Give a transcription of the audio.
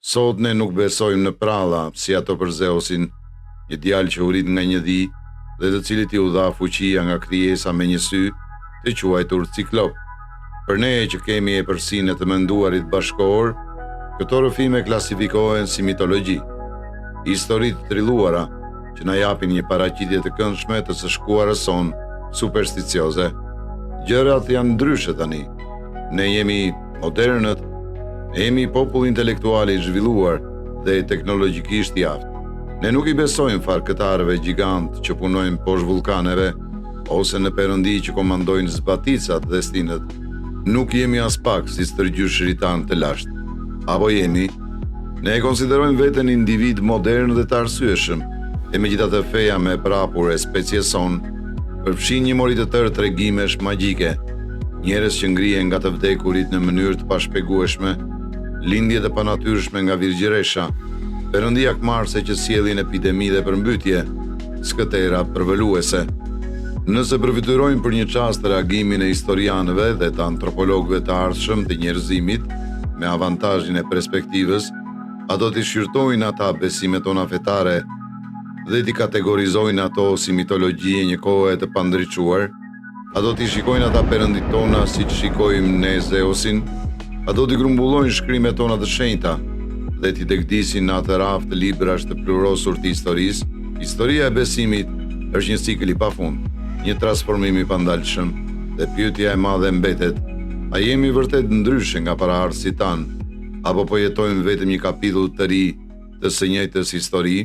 Sot ne nuk besojmë në pralla, si ato për Zeusin, një djalë që u rit nga një dhi dhe të cilit i u dha fuqia nga krijesa me një sy, të quajtur ciklop. Për ne që kemi epërsinë të menduarit bashkëkohor, këto rrëfime klasifikohen si mitologji, historitë të trilluara që na japin një paraqitje të këndshme të së shkuarës son supersticioze. Gjërat janë ndryshe tani. Ne jemi modernët, jemi popull intelektual i zhvilluar dhe teknologjikisht i aftë. Ne nuk i besojmë farkëtarëve gjigant që punojnë poshtë vulkaneve ose në perëndi që komandojnë zbaticat dhe stinët. Nuk jemi as pak si stërgjysh shritan të lashtë. Apo jemi? Ne e konsiderojmë veten individ modern dhe të arsyeshëm, e megjithatë feja me prapur e species son përfshin një mori të tërë tregimesh magjike, njerëz që ngrihen nga të vdekurit në mënyrë të pashpjegueshme, lindje të panatyrshme nga virgjëresha, perëndia akmarse që sjellin epidemi dhe përmbytje, skëtera përvoluese. Nëse përfitujmë për një çast të reagimin e historianëve dhe të antropologëve të ardhshëm të njerëzimit me avantazhin e perspektivës, a do t'i shqyrtojnë ata besimet tona fetare dhe t'i kategorizojnë ato si mitologji e një kohe të pandriçuar? A do t'i shikojnë ata perëndit tona si që shikojmë ne Zeusin? A do t'i grumbullojnë shkrimet tona të shenjta dhe t'i degdisin në atë rafë të librash të plurosur të historisë? Historia e besimit është një cikël i pafund, një transformim i pandalshëm, dhe pyetja e madhe mbetet: a jemi vërtet ndryshe nga paraardhësit tanë, apo po jetojmë vetëm një kapitull të ri të së njëjtës histori?